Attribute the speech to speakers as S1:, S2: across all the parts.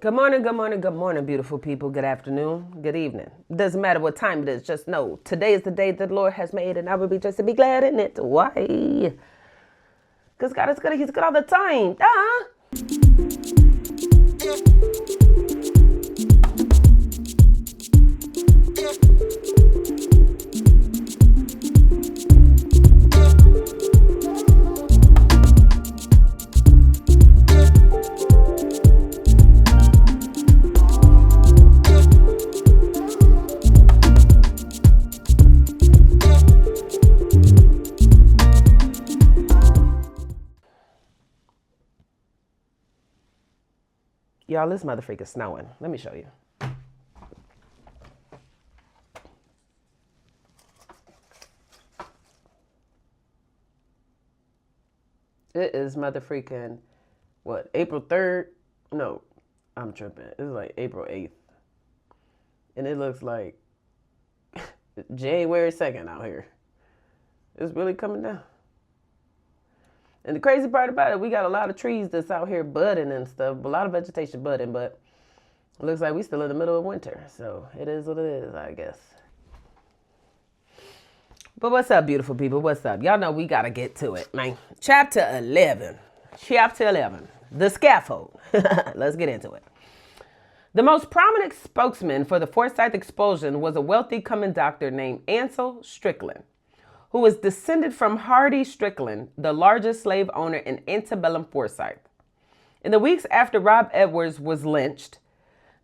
S1: Good morning, beautiful people. Good afternoon, good evening. Doesn't matter what time it is, just know today is the day that the Lord has made, and I will be just to be glad in it. Why? Because God is good, He's good all the time. Y'all, this motherfucker is snowing. Let me show you. It is motherfucking, what, April 3rd? No, I'm tripping. It's like April 8th. And it looks like January 2nd out here. It's really coming down. And the crazy part about it, we got a lot of trees that's out here budding and stuff, a lot of vegetation budding, but it looks like we still in the middle of winter. So it is what it is, I guess. But what's up, beautiful people? What's up? Y'all know we got to get to it, man. Chapter 11. The scaffold. Let's get into it. The most prominent spokesman for the Forsyth expulsion was a wealthy coming doctor named Ansel Strickland, who was descended from Hardy Strickland, the largest slave owner in antebellum Forsyth. In the weeks after Rob Edwards was lynched,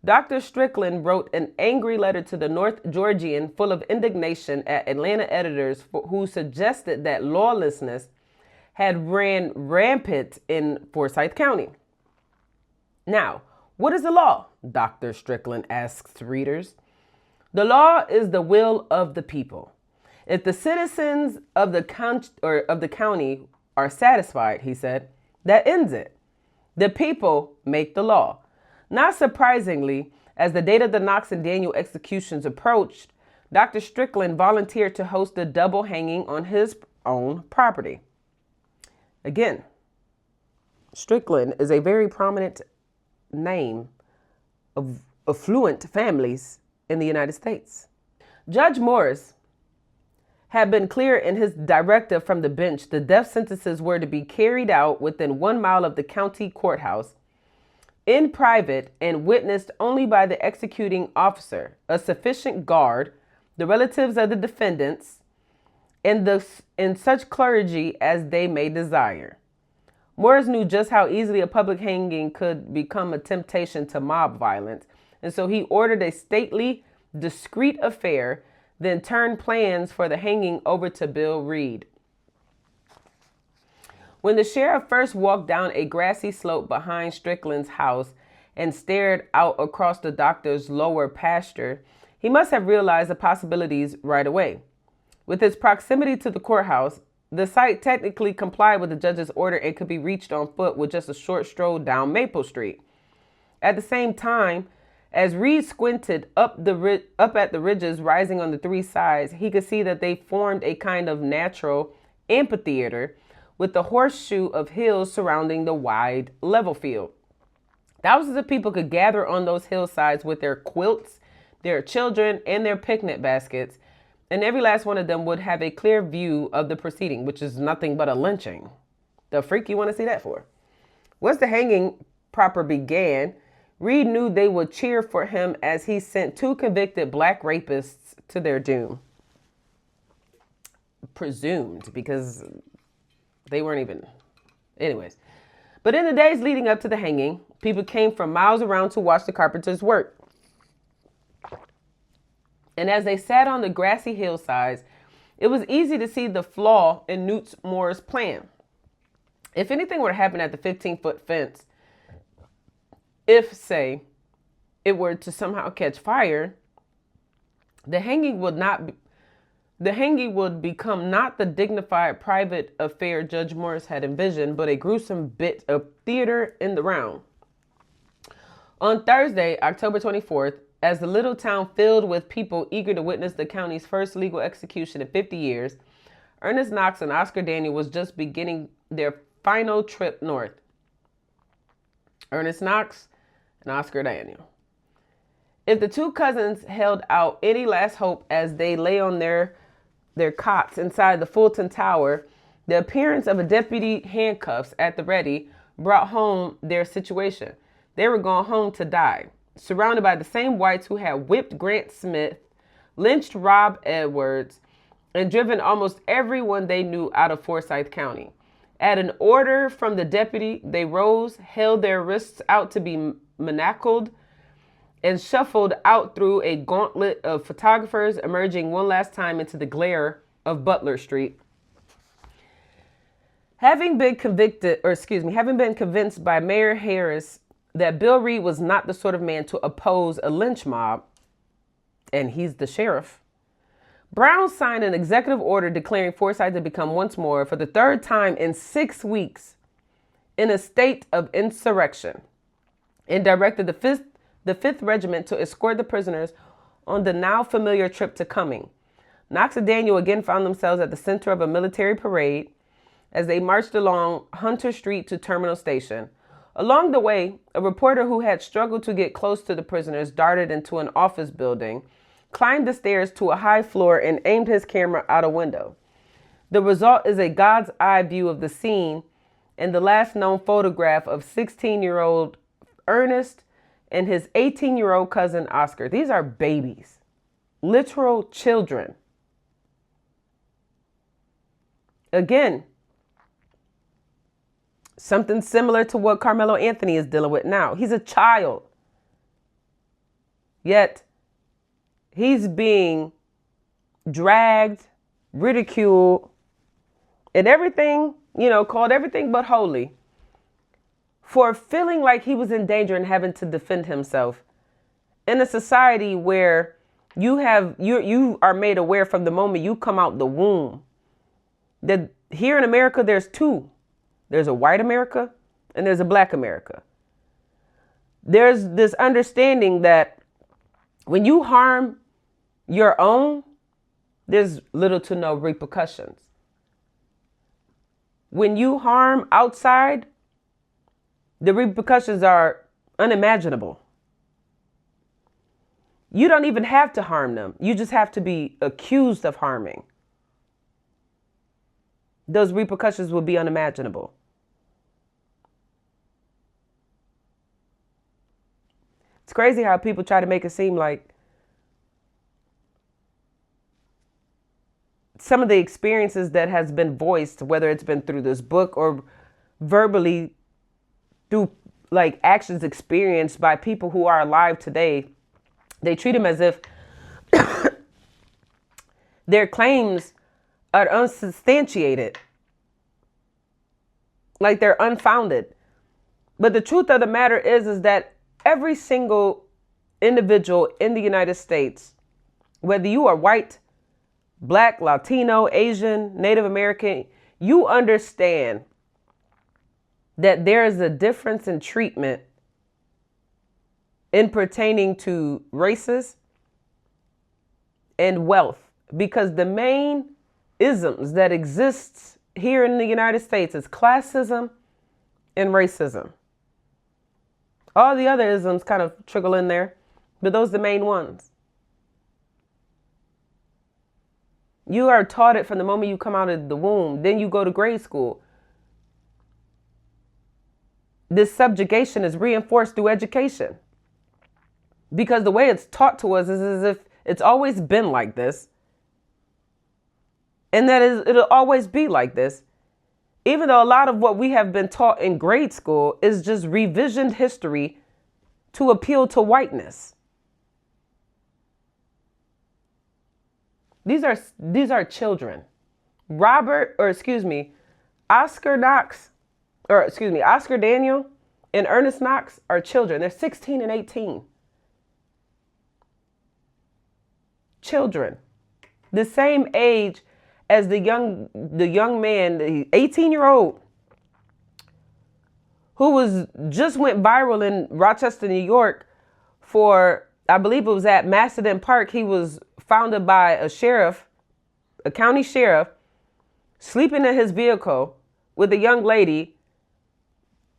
S1: Dr. Strickland wrote an angry letter to the North Georgian full of indignation at Atlanta editors who suggested that lawlessness had ran rampant in Forsyth County. Now, what is the law? Dr. Strickland asks readers. The law is the will of the people. If the citizens of the county are satisfied, he said, that ends it. The people make the law. Not surprisingly, as the date of the Knox and Daniel executions approached, Dr. Strickland volunteered to host a double hanging on his own property. Again, Strickland is a very prominent name of affluent families in the United States. Judge Morris had been clear in his directive from the bench. The death sentences were to be carried out within 1 mile of the county courthouse, in private, and witnessed only by the executing officer, a sufficient guard, the relatives of the defendants, and such clergy as they may desire. Morris knew just how easily a public hanging could become a temptation to mob violence, and so he ordered a stately, discreet affair, then turned plans for the hanging over to Bill Reed. When the sheriff first walked down a grassy slope behind Strickland's house and stared out across the doctor's lower pasture, he must have realized the possibilities right away. With its proximity to the courthouse, the site technically complied with the judge's order and could be reached on foot with just a short stroll down Maple Street. At the same time, as Reed squinted up at the ridges rising on the three sides, he could see that they formed a kind of natural amphitheater with the horseshoe of hills surrounding the wide level field. Thousands of people could gather on those hillsides with their quilts, their children, and their picnic baskets, and every last one of them would have a clear view of the proceeding, which is nothing but a lynching. The freak you want to see that for? Once the hanging proper began, Reed knew they would cheer for him as he sent 2 convicted black rapists to their doom. Presumed, because they weren't even... Anyways. But in the days leading up to the hanging, people came from miles around to watch the carpenters work. And as they sat on the grassy hillsides, it was easy to see the flaw in Newt Moore's plan. If anything were to happen at the 15-foot fence, if, say, it were to somehow catch fire, the hanging would become not the dignified private affair Judge Morris had envisioned, but a gruesome bit of theater in the round. On Thursday, October 24th, as the little town filled with people eager to witness the county's first legal execution in 50 years, Ernest Knox and Oscar Daniel was just beginning their final trip north. Ernest Knox and Oscar Daniel. If the two cousins held out any last hope as they lay on their cots inside the Fulton Tower, the appearance of a deputy handcuffs at the ready brought home their situation. They were going home to die, surrounded by the same whites who had whipped Grant Smith, lynched Rob Edwards, and driven almost everyone they knew out of Forsyth County. At an order from the deputy, they rose, held their wrists out to be manacled, and shuffled out through a gauntlet of photographers, emerging one last time into the glare of Butler Street. Having been convinced by Mayor Harris that Bill Reed was not the sort of man to oppose a lynch mob, and he's the sheriff, Brown signed an executive order declaring Forsyth to become once more, for the third time in 6 weeks, in a state of insurrection, and directed the 5th Regiment to escort the prisoners on the now familiar trip to Cumming. Knox and Daniel again found themselves at the center of a military parade as they marched along Hunter Street to Terminal Station. Along the way, a reporter who had struggled to get close to the prisoners darted into an office building, climbed the stairs to a high floor, and aimed his camera out a window. The result is a God's eye view of the scene and the last known photograph of 16-year-old Ernest and his 18-year-old cousin Oscar. These are babies, literal children. Again, something similar to what Carmelo Anthony is dealing with now. He's a child. Yet, he's being dragged, ridiculed, and everything, called everything but holy, for feeling like he was in danger and having to defend himself in a society where you are made aware from the moment you come out the womb that here in America there's two. There's a white America and there's a black America. There's this understanding that when you harm your own, there's little to no repercussions. When you harm outside, the repercussions are unimaginable. You don't even have to harm them. You just have to be accused of harming. Those repercussions will be unimaginable. It's crazy how people try to make it seem like some of the experiences that has been voiced, whether it's been through this book or verbally through like actions experienced by people who are alive today, they treat them as if their claims are unsubstantiated, like they're unfounded. But the truth of the matter is that every single individual in the United States, whether you are white, black, Latino, Asian, Native American, you understand that there is a difference in treatment in pertaining to races and wealth, because the main isms that exists here in the United States is classism and racism. All the other isms kind of trickle in there, but those are the main ones. You are taught it from the moment you come out of the womb. Then you go to grade school. This subjugation is reinforced through education, because the way it's taught to us is as if it's always been like this, and it'll always be like this, even though a lot of what we have been taught in grade school is just revisioned history to appeal to whiteness. These are children. Oscar Daniel and Ernest Knox are children. They're 16 and 18. Children. The same age as the young man, the 18-year-old, who just went viral in Rochester, New York for, I believe it was at Macedon Park. He was founded by a county sheriff, sleeping in his vehicle with a young lady,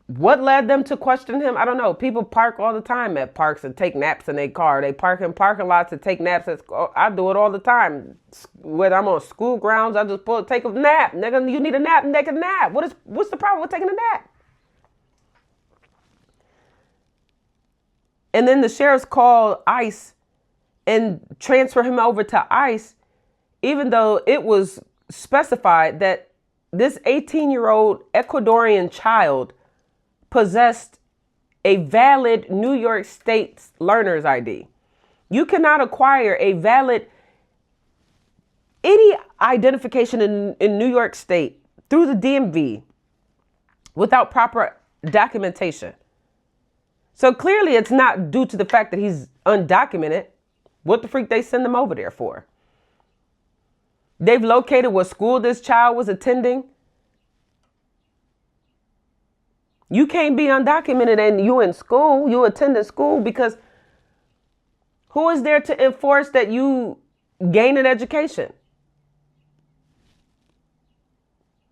S1: What led them to question him? I don't know. People park all the time at parks and take naps in their car. They park in parking lots and take naps. I do it all the time. Whether I'm on school grounds, I just take a nap. Nigga, you need a nap, take a nap. What's the problem with taking a nap? And then the sheriffs call ICE and transfer him over to ICE, even though it was specified that this 18-year-old Ecuadorian child possessed a valid New York State learner's ID. You cannot acquire a valid any identification in New York State through the DMV without proper documentation. So clearly it's not due to the fact that he's undocumented. What the freak they send him over there for? They've located what school this child was attending. You can't be undocumented and you in school, you attended school, because who is there to enforce that you gain an education?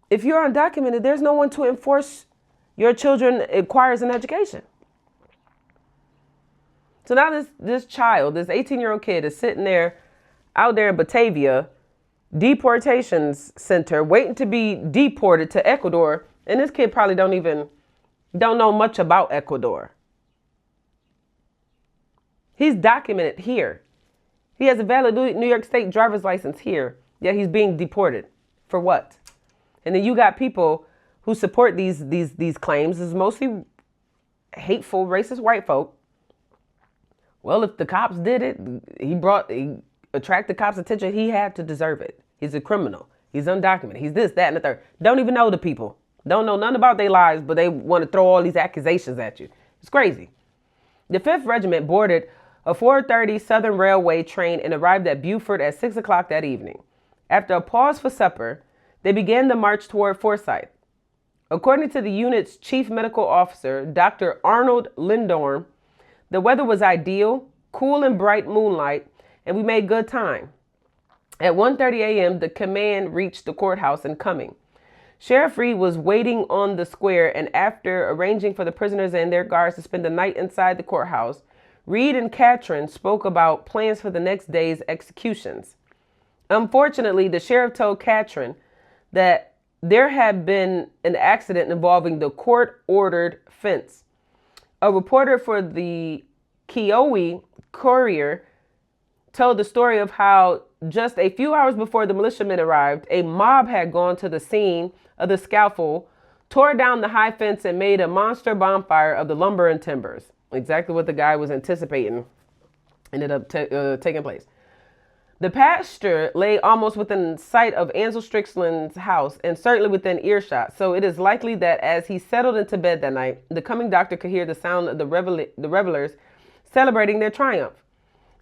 S1: If you're undocumented, there's no one to enforce your children acquires an education. So now this child, this 18-year-old kid is sitting there out there in Batavia, deportations center, waiting to be deported to Ecuador. And this kid probably don't know much about Ecuador. He's documented here. He has a valid New York State driver's license here. Yet he's being deported. For what? And then you got people who support these claims. It's mostly hateful, racist white folk. Well, if the cops did it, he attracted cops' attention. He had to deserve it. He's a criminal. He's undocumented. He's this, that, and the third. Don't even know the people. Don't know nothing about their lives, but they want to throw all these accusations at you. It's crazy. The 5th Regiment boarded a 4:30 Southern Railway train and arrived at Beaufort at 6 o'clock that evening. After a pause for supper, they began the march toward Forsyth. According to the unit's chief medical officer, Dr. Arnold Lindorm, the weather was ideal, cool and bright moonlight, and we made good time. At 1:30 a.m., the command reached the courthouse in Cumming. Sheriff Reed was waiting on the square, and after arranging for the prisoners and their guards to spend the night inside the courthouse, Reed and Catron spoke about plans for the next day's executions. Unfortunately, the sheriff told Catron that there had been an accident involving the court-ordered fence. A reporter for the Kiowa Courier told the story of how just a few hours before the militiamen arrived, a mob had gone to the scene of the scaffold, tore down the high fence, and made a monster bonfire of the lumber and timbers. Exactly what the guy was anticipating ended up taking place. The pasture lay almost within sight of Ansel Strickland's house and certainly within earshot, so it is likely that as he settled into bed that night, the coming doctor could hear the sound of the revelers celebrating their triumph.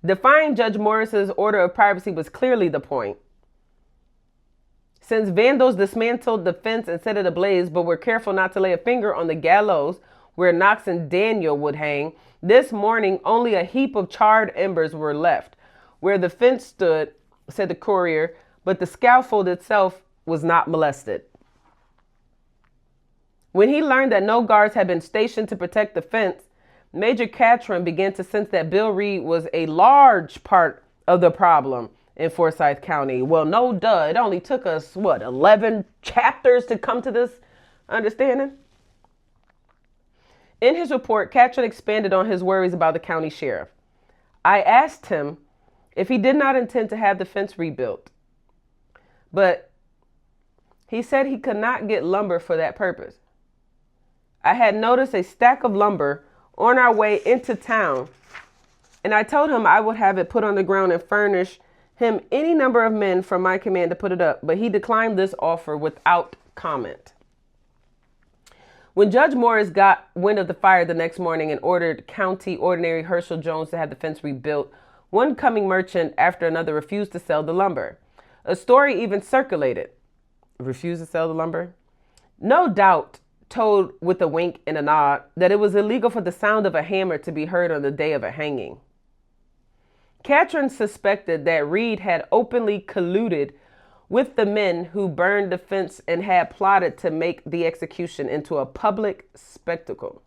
S1: Defying Judge Morris's order of privacy was clearly the point. Since vandals dismantled the fence and set it ablaze, but were careful not to lay a finger on the gallows where Knox and Daniel would hang, this morning only a heap of charred embers were left. Where the fence stood, said the courier, but the scaffold itself was not molested. When he learned that no guards had been stationed to protect the fence, Major Catron began to sense that Bill Reed was a large part of the problem in Forsyth County. Well, no duh. It only took us, 11 chapters to come to this understanding? In his report, Catron expanded on his worries about the county sheriff. I asked him if he did not intend to have the fence rebuilt, but he said he could not get lumber for that purpose. I had noticed a stack of lumber on our way into town, and I told him I would have it put on the ground and furnish him any number of men from my command to put it up, but he declined this offer without comment. When Judge Morris got wind of the fire the next morning and ordered County Ordinary Herschel Jones to have the fence rebuilt, one coming merchant after another refused to sell the lumber. A story even circulated. Refused to sell the lumber? No doubt told with a wink and a nod that it was illegal for the sound of a hammer to be heard on the day of a hanging. Catron suspected that Reed had openly colluded with the men who burned the fence and had plotted to make the execution into a public spectacle.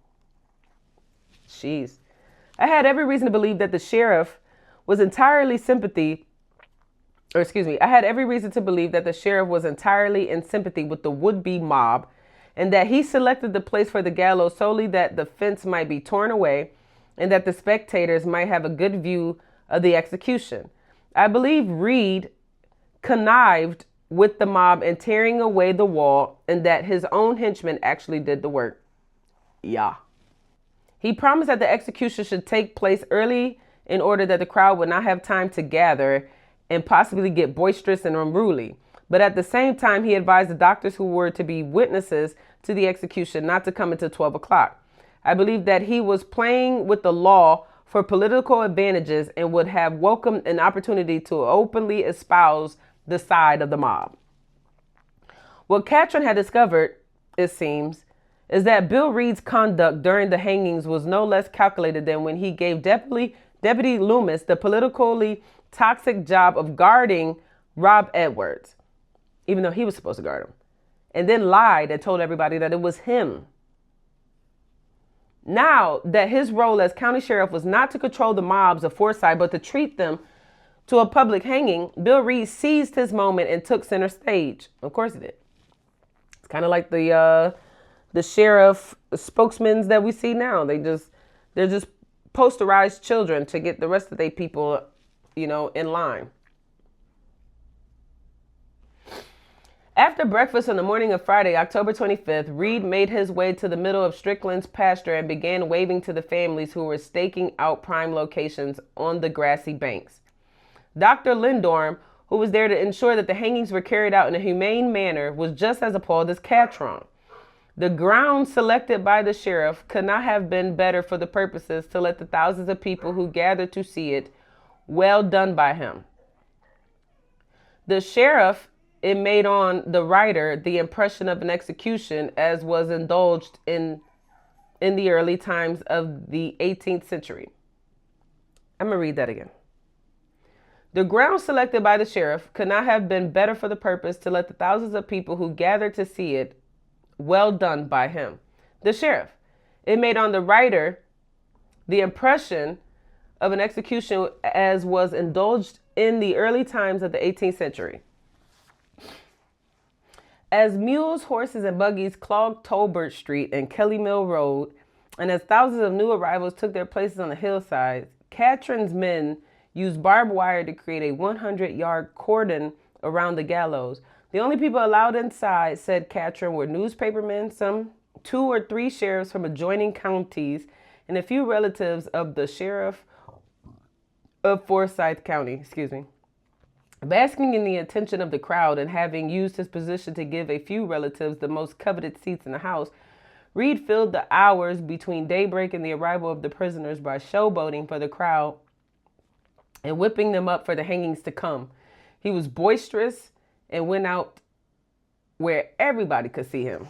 S1: Jeez. I had every reason to believe that the sheriff was entirely I had every reason to believe that the sheriff was entirely in sympathy with the would-be mob, and that he selected the place for the gallows solely that the fence might be torn away and that the spectators might have a good view of the execution. I believe Reed connived with the mob in tearing away the wall, and that his own henchmen actually did the work. Yeah. He promised that the execution should take place early in order that the crowd would not have time to gather and possibly get boisterous and unruly. But at the same time, he advised the doctors who were to be witnesses to the execution not to come until 12 o'clock. I believe that he was playing with the law for political advantages and would have welcomed an opportunity to openly espouse the side of the mob. What Catron had discovered, it seems, is that Bill Reed's conduct during the hangings was no less calculated than when he gave Deputy Loomis the politically toxic job of guarding Rob Edwards, even though he was supposed to guard him, and then lied and told everybody that it was him. Now that his role as county sheriff was not to control the mobs of Forsyth, but to treat them to a public hanging, Bill Reed seized his moment and took center stage. Of course he did. It's kind of like the sheriff spokesmen that we see now. They're just posterized children to get the rest of their people, in line. After breakfast on the morning of Friday, October 25th, Reed made his way to the middle of Strickland's pasture and began waving to the families who were staking out prime locations on the grassy banks. Dr. Lindorm, who was there to ensure that the hangings were carried out in a humane manner, was just as appalled as Catron. The ground selected by the sheriff could not have been better for the purposes to let the thousands of people who gathered to see it. Well done by him. The sheriff, it made on the writer the impression of an execution as was indulged in the early times of the 18th century. I'm going to read that again. The ground selected by the sheriff could not have been better for the purpose to let the thousands of people who gathered to see it. Well done by him. The sheriff, it made on the writer the impression of an execution as was indulged in the early times of the 18th century. As mules, horses, and buggies clogged Tolbert Street and Kelly Mill Road, and as thousands of new arrivals took their places on the hillsides, Catron's men used barbed wire to create a 100-yard cordon around the gallows. The only people allowed inside, said Catron, were newspapermen, some 2 or 3 sheriffs from adjoining counties, and a few relatives of the sheriff of Forsyth County, Basking in the attention of the crowd and having used his position to give a few relatives the most coveted seats in the house, Reed filled the hours between daybreak and the arrival of the prisoners by showboating for the crowd and whipping them up for the hangings to come. He was boisterous and went out where everybody could see him.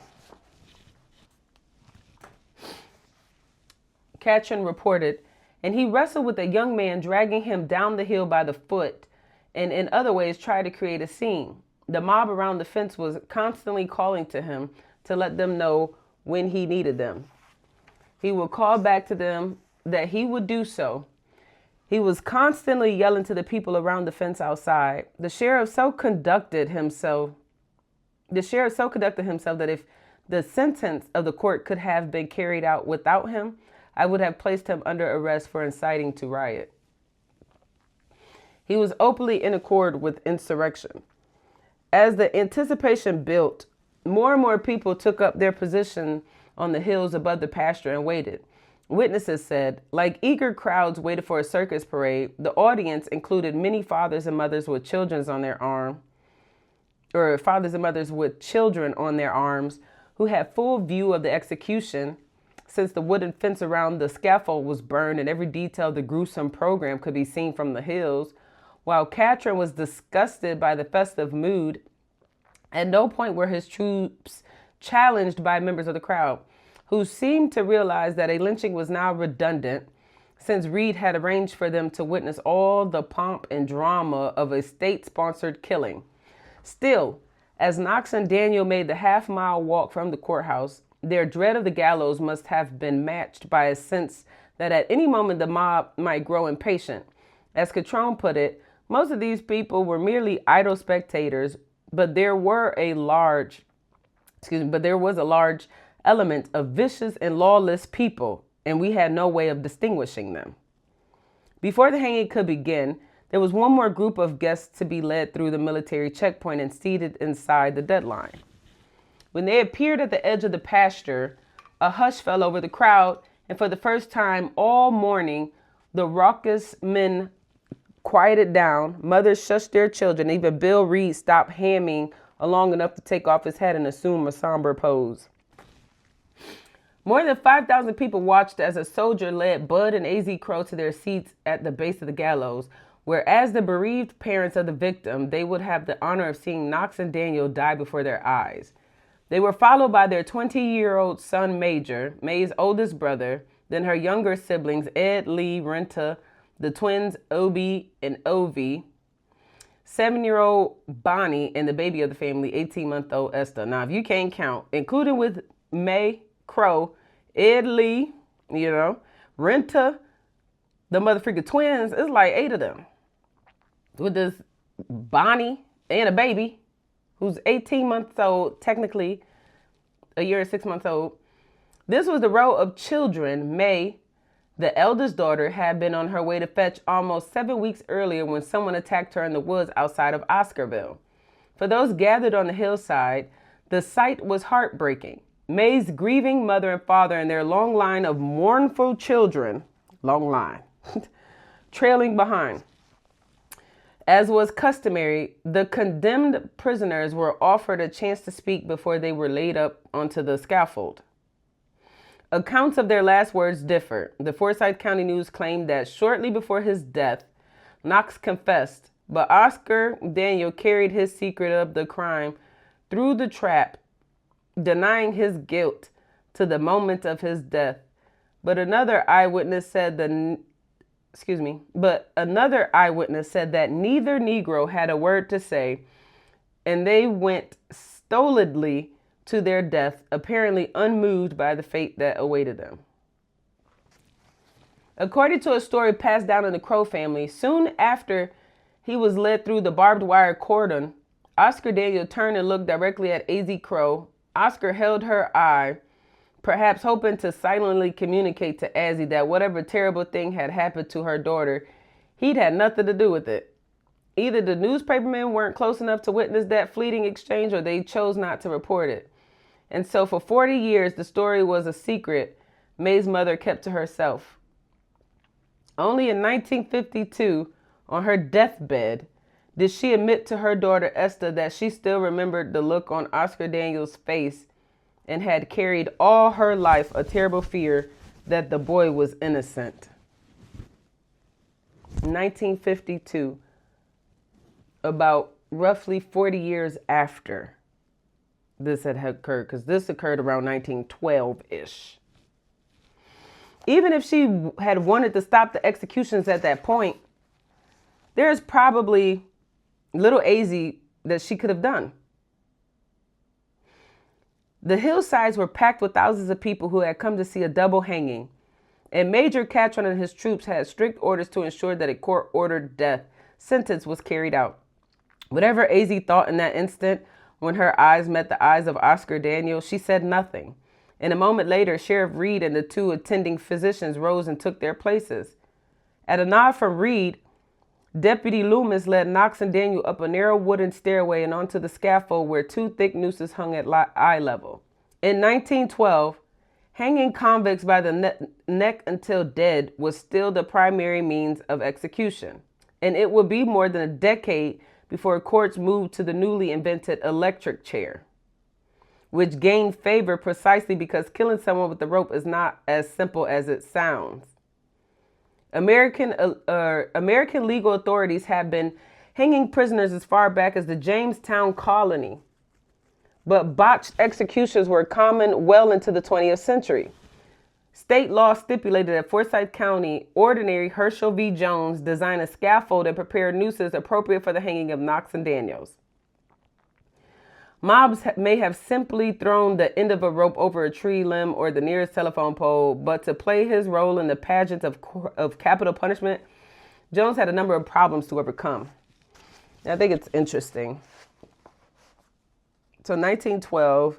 S1: Catron reported, and he wrestled with a young man, dragging him down the hill by the foot, and in other ways tried to create a scene. The mob around the fence was constantly calling to him to let them know when he needed them. He would call back to them that he would do so. He was constantly yelling to the people around the fence outside. The sheriff so conducted himself that if the sentence of the court could have been carried out without him, I would have placed him under arrest for inciting to riot. He was openly in accord with insurrection. As the anticipation built, more and more people took up their position on the hills above the pasture and waited. Witnesses said, like eager crowds waited for a circus parade, the audience included many fathers and mothers with children on their arms who had full view of the execution, since the wooden fence around the scaffold was burned and every detail of the gruesome program could be seen from the hills. While Catron was disgusted by the festive mood, at no point were his troops challenged by members of the crowd, who seemed to realize that a lynching was now redundant, since Reed had arranged for them to witness all the pomp and drama of a state-sponsored killing. Still, as Knox and Daniel made the half-mile walk from the courthouse, their dread of the gallows must have been matched by a sense that at any moment the mob might grow impatient. As Catrone put it, most of these people were merely idle spectators, but there was a large element of vicious and lawless people, and we had no way of distinguishing them. Before the hanging could begin, there was one more group of guests to be led through the military checkpoint and seated inside the deadline. When they appeared at the edge of the pasture, a hush fell over the crowd, and for the first time all morning, the raucous men quieted down. Mothers shushed their children. Even Bill Reed stopped hamming long enough to take off his hat and assume a somber pose. More than 5,000 people watched as a soldier led Bud and AZ Crow to their seats at the base of the gallows, where as the bereaved parents of the victim, they would have the honor of seeing Knox and Daniel die before their eyes. They were followed by their 20-year-old son, Major, May's oldest brother, then her younger siblings, Ed, Lee, Renta, the twins, Obi and Ovi, 7-year-old Bonnie, and the baby of the family, 18-month-old Esther. Now, if you can't count, including with May, Crow, Ed, Lee, Renta, the motherfucking twins, it's like 8 of them. With this Bonnie and a baby who's 18 months old, technically a year and 6 months old. This was the row of children May, the eldest daughter, had been on her way to fetch almost 7 weeks earlier when someone attacked her in the woods outside of Oscarville. For those gathered on the hillside, the sight was heartbreaking. May's grieving mother and father and their long line of mournful children, trailing behind. As was customary, the condemned prisoners were offered a chance to speak before they were laid up onto the scaffold. Accounts of their last words differ. The Forsyth County News claimed that shortly before his death, Knox confessed, but Oscar Daniel carried his secret of the crime through the trap, denying his guilt to the moment of his death. But another eyewitness said that neither Negro had a word to say, and they went stolidly to their death, apparently unmoved by the fate that awaited them. According to a story passed down in the Crow family, soon after he was led through the barbed wire cordon, Oscar Daniel turned and looked directly at AZ Crow. Oscar held her eye, perhaps hoping to silently communicate to Azzy that whatever terrible thing had happened to her daughter, he'd had nothing to do with it. Either the newspapermen weren't close enough to witness that fleeting exchange, or they chose not to report it. And so for 40 years, the story was a secret May's mother kept to herself. Only in 1952, on her deathbed, did she admit to her daughter Esther that she still remembered the look on Oscar Daniel's face and had carried all her life a terrible fear that the boy was innocent. 1952, about roughly 40 years after this had occurred, because this occurred around 1912-ish. Even if she had wanted to stop the executions at that point, there's probably little AZ that she could have done. The hillsides were packed with thousands of people who had come to see a double hanging, and Major Catron and his troops had strict orders to ensure that a court-ordered death sentence was carried out. Whatever AZ thought in that instant, when her eyes met the eyes of Oscar Daniel, she said nothing. And a moment later, Sheriff Reed and the 2 attending physicians rose and took their places. At a nod from Reed, Deputy Loomis led Knox and Daniel up a narrow wooden stairway and onto the scaffold where 2 thick nooses hung at eye level. In 1912, hanging convicts by the neck until dead was still the primary means of execution, and it would be more than a decade before courts moved to the newly invented electric chair, which gained favor precisely because killing someone with the rope is not as simple as it sounds. American legal authorities have been hanging prisoners as far back as the Jamestown colony, but botched executions were common well into the 20th century. State law stipulated that Forsyth County Ordinary Herschel V. Jones design a scaffold and prepare nooses appropriate for the hanging of Knox and Daniels. Mobs may have simply thrown the end of a rope over a tree limb or the nearest telephone pole, but to play his role in the pageant of capital punishment, Jones had a number of problems to overcome. I think it's interesting. So 1912,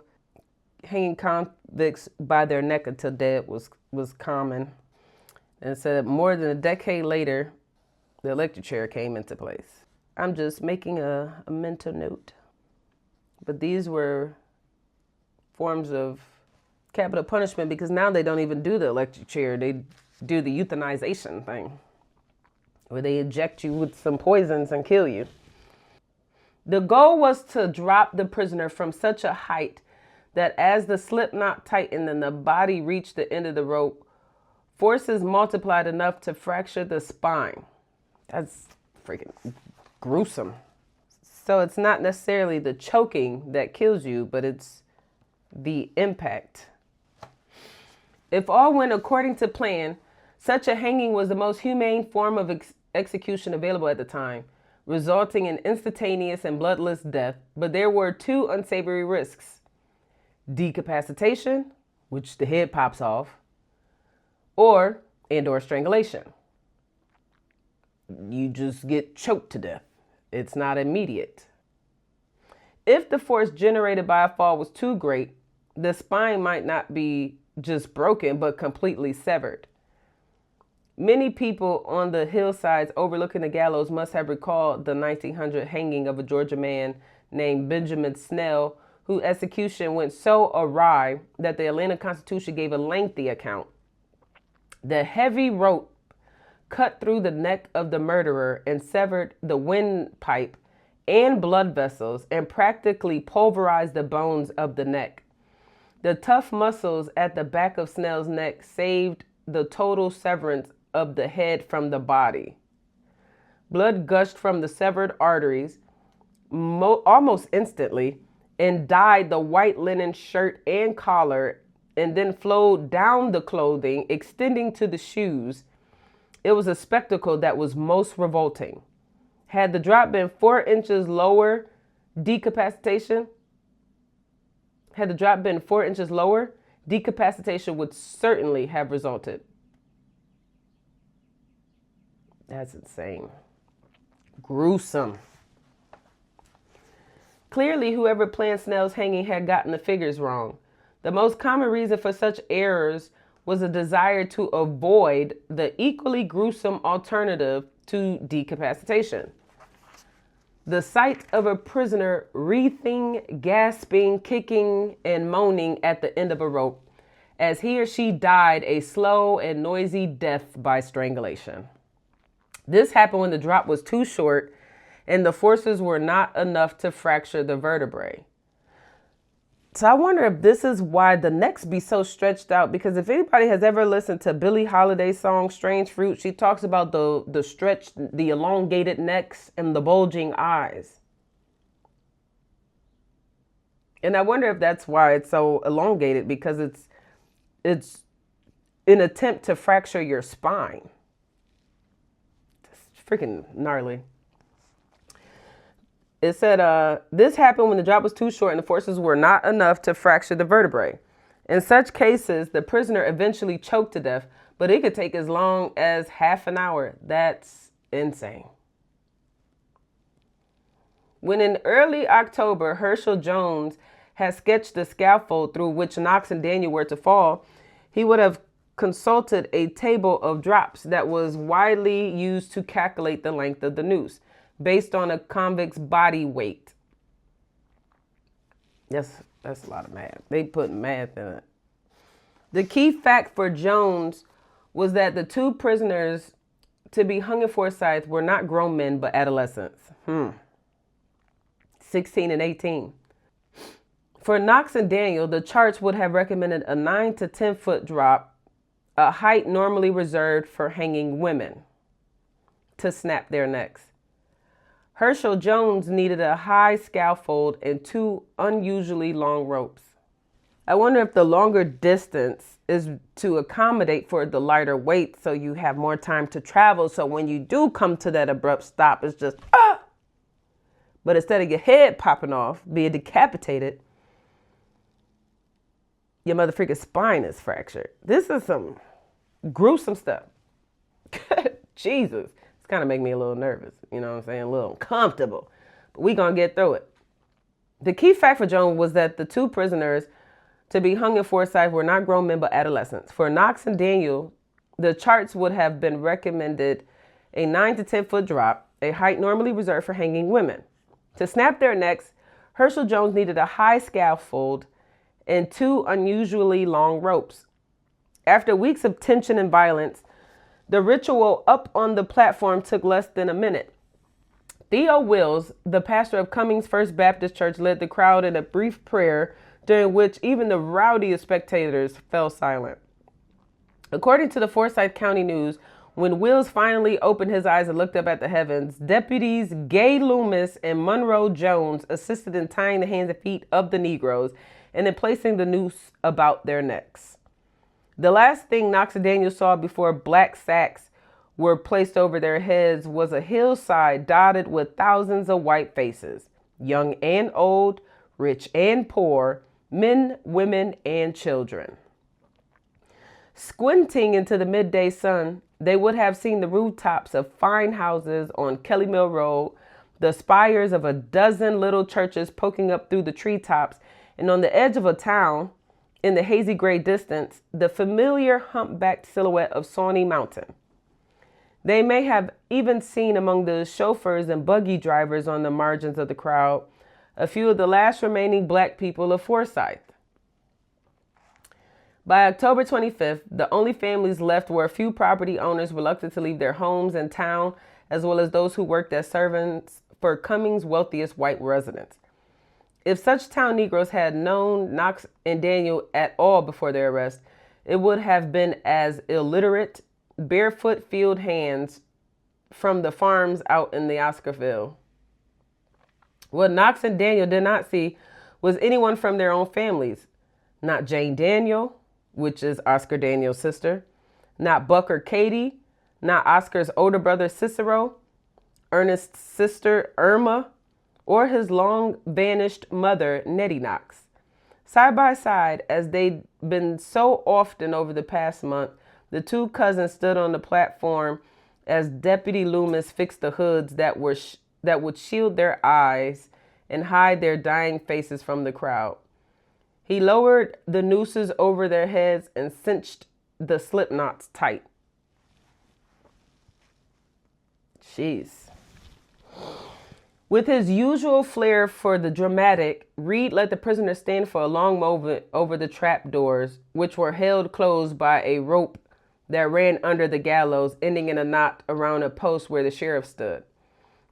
S1: hanging convicts by their neck until dead was common. And said more than a decade later, the electric chair came into place. I'm just making a mental note. But these were forms of capital punishment because now they don't even do the electric chair. They do the euthanization thing, where they inject you with some poisons and kill you. The goal was to drop the prisoner from such a height that as the slip knot tightened and the body reached the end of the rope, forces multiplied enough to fracture the spine. That's freaking gruesome. So it's not necessarily the choking that kills you, but it's the impact. If all went according to plan, such a hanging was the most humane form of execution available at the time, resulting in instantaneous and bloodless death. But there were two unsavory risks: decapitation, which the head pops off, or strangulation. You just get choked to death. It's not immediate. If the force generated by a fall was too great, the spine might not be just broken, but completely severed. Many people on the hillsides overlooking the gallows must have recalled the 1900 hanging of a Georgia man named Benjamin Snell, whose execution went so awry that the Atlanta Constitution gave a lengthy account. The heavy rope cut through the neck of the murderer and severed the windpipe and blood vessels and practically pulverized the bones of the neck. The tough muscles at the back of Snell's neck saved the total severance of the head from the body. Blood gushed from the severed arteries almost instantly and dyed the white linen shirt and collar, and then flowed down the clothing, extending to the shoes. It was a spectacle that was most revolting. Had the drop been 4 inches lower, decapitation would certainly have resulted. That's insane. Gruesome. Clearly, whoever planned Snell's hanging had gotten the figures wrong. The most common reason for such errors was a desire to avoid the equally gruesome alternative to decapitation. The sight of a prisoner wreathing, gasping, kicking, and moaning at the end of a rope as he or she died a slow and noisy death by strangulation. This happened when the drop was too short and the forces were not enough to fracture the vertebrae. So I wonder if this is why the necks be so stretched out, because if anybody has ever listened to Billie Holiday's song Strange Fruit, she talks about the stretched, the elongated necks and the bulging eyes. And I wonder if that's why it's so elongated, because it's an attempt to fracture your spine. It's freaking gnarly. It said, this happened when the drop was too short and the forces were not enough to fracture the vertebrae. In such cases, the prisoner eventually choked to death, but it could take as long as half an hour. That's insane. When in early October, Herschel Jones had sketched the scaffold through which Knox and Daniel were to fall, he would have consulted a table of drops that was widely used to calculate the length of the noose, based on a convict's body weight. That's a lot of math. They put math in it. The key fact for Jones was that the two prisoners to be hung in Forsyth were not grown men, but adolescents. 16 and 18. For Knox and Daniel, the charts would have recommended a 9 to 10 foot drop, a height normally reserved for hanging women, to snap their necks. Herschel Jones needed a high scaffold and 2 unusually long ropes. I wonder if the longer distance is to accommodate for the lighter weight so you have more time to travel. So when you do come to that abrupt stop, it's just, But instead of your head popping off, being decapitated, your mother freaking spine is fractured. This is some gruesome stuff. Jesus. It's kind of making me a little nervous. You know what I'm saying? A little uncomfortable. But we going to get through it. The key fact for Jones was that the two prisoners to be hung in Forsyth were not grown men but adolescents. For Knox and Daniel, the charts would have been recommended a 9 to 10 foot drop, a height normally reserved for hanging women. To snap their necks, Herschel Jones needed a high scaffold and 2 unusually long ropes. After weeks of tension and violence, the ritual up on the platform took less than a minute. Theo Wills, the pastor of Cummings First Baptist Church, led the crowd in a brief prayer during which even the rowdiest spectators fell silent. According to the Forsyth County News, when Wills finally opened his eyes and looked up at the heavens, deputies Gay Loomis and Monroe Jones assisted in tying the hands and feet of the Negroes and in placing the noose about their necks. The last thing Knox and Daniel saw before black sacks were placed over their heads was a hillside dotted with thousands of white faces, young and old, rich and poor, men, women, and children. Squinting into the midday sun, they would have seen the rooftops of fine houses on Kelly Mill Road, the spires of a dozen little churches poking up through the treetops, and on the edge of a town, in the hazy gray distance, the familiar humpbacked silhouette of Sawney Mountain. They may have even seen among the chauffeurs and buggy drivers on the margins of the crowd a few of the last remaining black people of Forsyth. By October 25th, the only families left were a few property owners reluctant to leave their homes in town, as well as those who worked as servants for Cummings' wealthiest white residents. If such town Negroes had known Knox and Daniel at all before their arrest, it would have been as illiterate, barefoot field hands from the farms out in the Oscarville. What Knox and Daniel did not see was anyone from their own families. Not Jane Daniel, which is Oscar Daniel's sister, not Buck or Katie, not Oscar's older brother Cicero, Ernest's sister Irma, or his long-vanished mother, Nettie Knox. Side by side, as they'd been so often over the past month, the two cousins stood on the platform as Deputy Loomis fixed the hoods that would shield their eyes and hide their dying faces from the crowd. He lowered the nooses over their heads and cinched the slip knots tight. Jeez. With his usual flair for the dramatic, Reed let the prisoner stand for a long moment over the trap doors, which were held closed by a rope that ran under the gallows, ending in a knot around a post where the sheriff stood.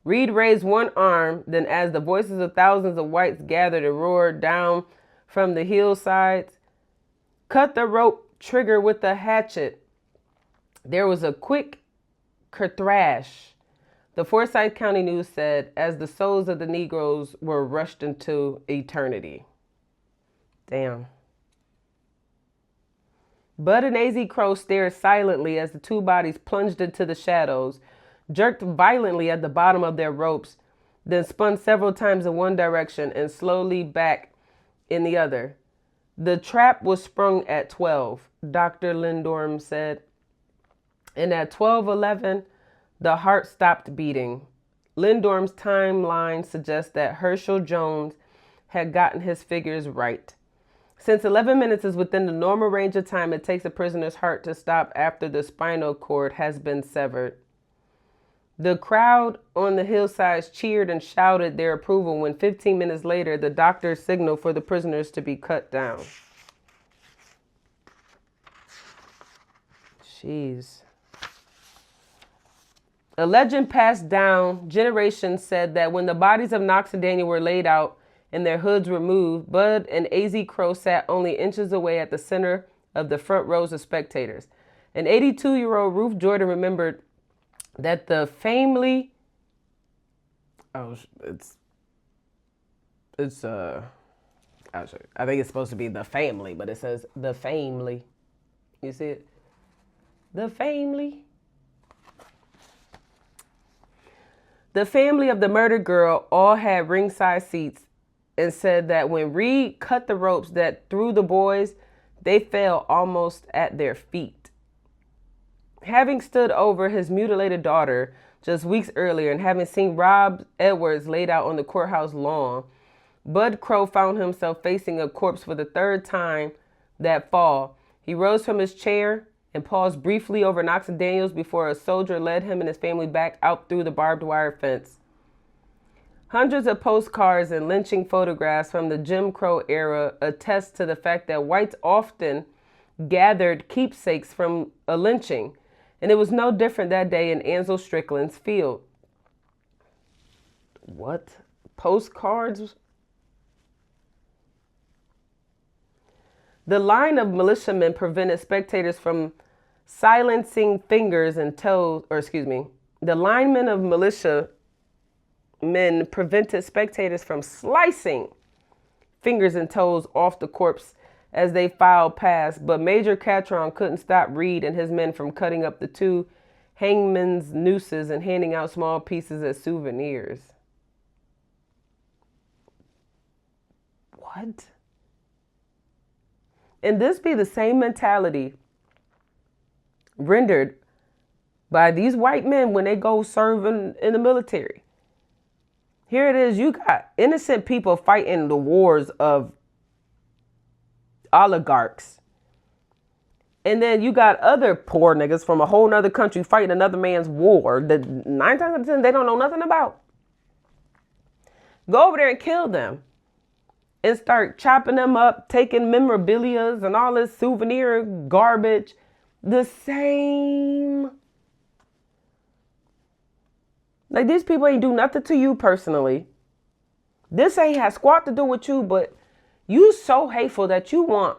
S1: Reed raised one arm, then as the voices of thousands of whites gathered and roared down from the hillsides, cut the rope trigger with the hatchet. There was a quick kerthrash. The Forsyth County News said, as the souls of the Negroes were rushed into eternity. Damn. Bud and AZ Crow stared silently as the two bodies plunged into the shadows, jerked violently at the bottom of their ropes, then spun several times in one direction and slowly back in the other. The trap was sprung at 12, Dr. Lindorm said. And at 12:11, the heart stopped beating. Lindorm's timeline suggests that Herschel Jones had gotten his figures right. Since 11 minutes is within the normal range of time it takes a prisoner's heart to stop after the spinal cord has been severed. The crowd on the hillsides cheered and shouted their approval when 15 minutes later, the doctor signaled for the prisoners to be cut down. Jeez. A legend passed down generations said that when the bodies of Knox and Daniel were laid out and their hoods removed, Bud and AZ Crow sat only inches away at the center of the front rows of spectators. An 82-year-old Ruth Jordan remembered that the family, I think it's supposed to be the family, but it says the family. You see it? The family. The family of the murdered girl all had ringside seats and said that when Reed cut the ropes that threw the boys, they fell almost at their feet. Having stood over his mutilated daughter just weeks earlier and having seen Rob Edwards laid out on the courthouse lawn, Bud Crow found himself facing a corpse for the third time that fall. He rose from his chair and paused briefly over Knox and Daniels before a soldier led him and his family back out through the barbed wire fence. Hundreds of postcards and lynching photographs from the Jim Crow era attest to the fact that whites often gathered keepsakes from a lynching, and it was no different that day in Ansel Strickland's field. What? Postcards? The line of militiamen prevented spectators from silencing fingers and toes, the linemen of militiamen prevented spectators from slicing fingers and toes off the corpse as they filed past, but Major Catron couldn't stop Reed and his men from cutting up the two hangman's nooses and handing out small pieces as souvenirs. What? And this be the same mentality rendered by these white men when they go serving in the military. Here it is, you got innocent people fighting the wars of oligarchs. And then you got other poor niggas from a whole nother country fighting another man's war that 9 times out of 10 they don't know nothing about. Go over there and kill them. And start chopping them up, taking memorabilia and all this souvenir garbage. The same. Like, these people ain't do nothing to you personally. This ain't had squat to do with you, but you so hateful that you want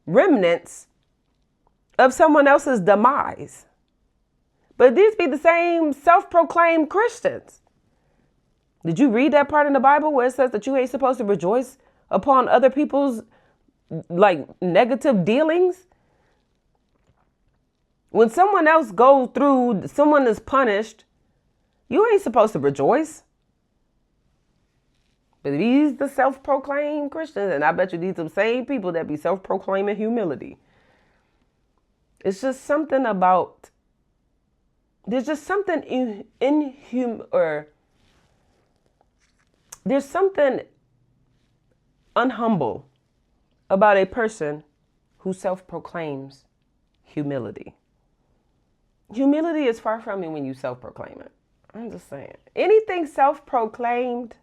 S1: remnants of someone else's demise. But these be the same self-proclaimed Christians. Did you read that part in the Bible where it says that you ain't supposed to rejoice upon other people's negative dealings? When someone else goes through, someone is punished, you ain't supposed to rejoice. But these the self-proclaimed Christians, and I bet you these are the same people that be self-proclaiming humility. It's just something about, there's just something there's something unhumble about a person who self-proclaims humility. Humility is far from you when you self-proclaim it. I'm just saying. Anything self-proclaimed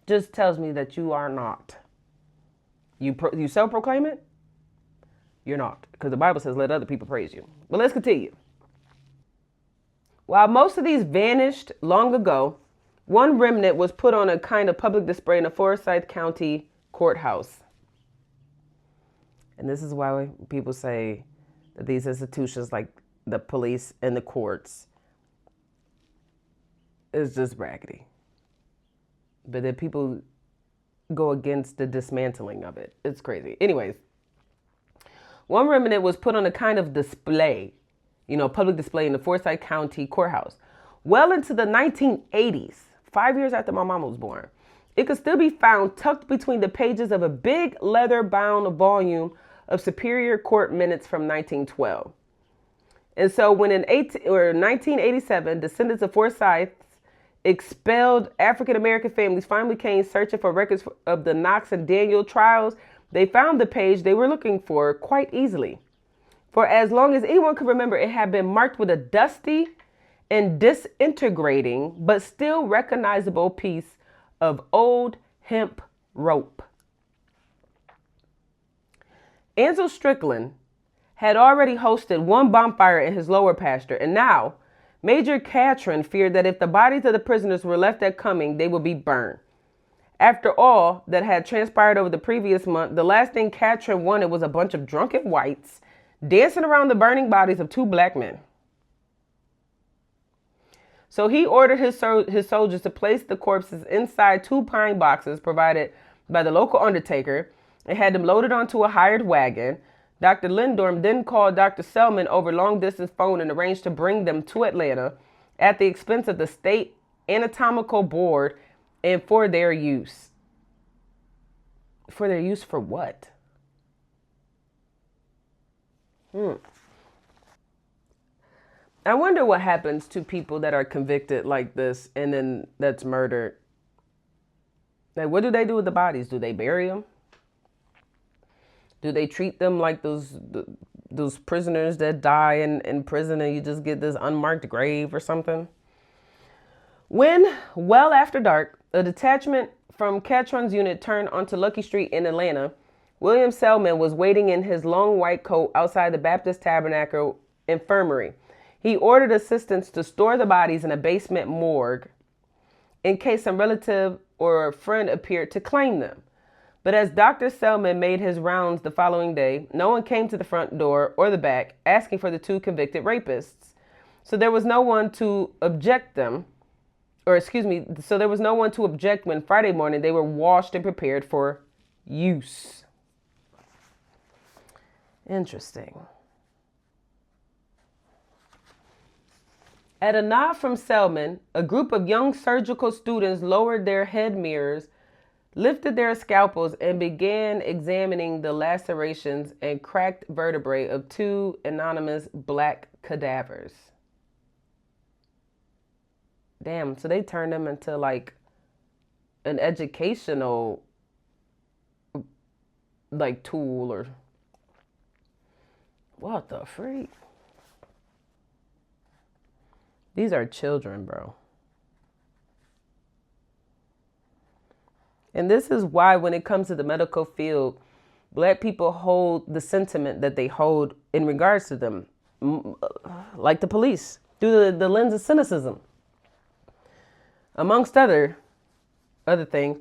S1: just tells me that you are not. You self-proclaim it? You're not. Because the Bible says let other people praise you. But let's continue. While most of these vanished long ago, one remnant was put on a kind of public display in the Forsyth County courthouse. And this is why people say that these institutions like the police and the courts is just raggedy. But then people go against the dismantling of it. It's crazy. Anyways, one remnant was put on a kind of display, public display in the Forsyth County courthouse. Well into the 1980s. 5 years after my mama was born, it could still be found tucked between the pages of a big leather-bound volume of Superior Court minutes from 1912. And so when in 1987, descendants of Forsyth's expelled African-American families finally came searching for records of the Knox and Daniel trials, they found the page they were looking for quite easily. For as long as anyone could remember, it had been marked with a dusty and disintegrating, but still recognizable piece of old hemp rope. Ansel Strickland had already hosted one bonfire in his lower pasture, and now Major Catron feared that if the bodies of the prisoners were left at Cumming, they would be burned. After all that had transpired over the previous month, the last thing Catron wanted was a bunch of drunken whites dancing around the burning bodies of two black men. So he ordered his soldiers to place the corpses inside 2 pine boxes provided by the local undertaker and had them loaded onto a hired wagon. Dr. Lindorm then called Dr. Selman over long-distance phone and arranged to bring them to Atlanta at the expense of the state anatomical board and for their use. For their use for what? I wonder what happens to people that are convicted like this and then that's murdered. Like, what do they do with the bodies? Do they bury them? Do they treat them like those prisoners that die in prison and you just get this unmarked grave or something? When, well after dark, a detachment from Catron's unit turned onto Lucky Street in Atlanta, William Selman was waiting in his long white coat outside the Baptist Tabernacle Infirmary. He ordered assistants to store the bodies in a basement morgue in case some relative or friend appeared to claim them. But as Dr. Selman made his rounds the following day, no one came to the front door or the back asking for the two convicted rapists. So there was no one to object them, so there was no one to object when Friday morning they were washed and prepared for use. Interesting. At a nod from Selman, a group of young surgical students lowered their head mirrors, lifted their scalpels, and began examining the lacerations and cracked vertebrae of two anonymous black cadavers. Damn, so they turned them into like an educational like tool or what the freak? These are children, bro. And this is why when it comes to the medical field, Black people hold the sentiment that they hold in regards to them, like the police, through the lens of cynicism, amongst other things.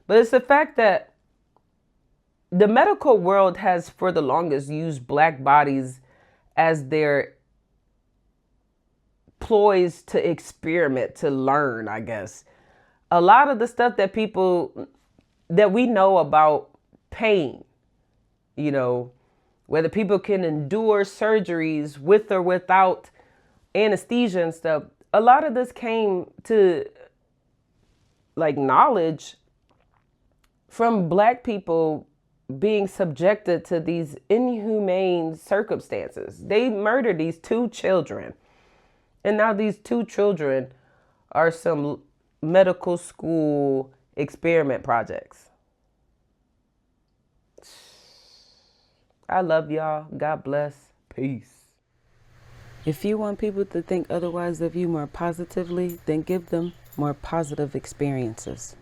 S1: But it's the fact that the medical world has for the longest used Black bodies as their ploys to experiment, to learn, I guess. A lot of the stuff that we know about pain, you know, whether people can endure surgeries with or without anesthesia and stuff, a lot of this came to like knowledge from Black people being subjected to these inhumane circumstances. They murdered these two children. And now these two children are some medical school experiment projects. I love y'all. God bless. Peace. If you want people to think otherwise of you more positively, then give them more positive experiences.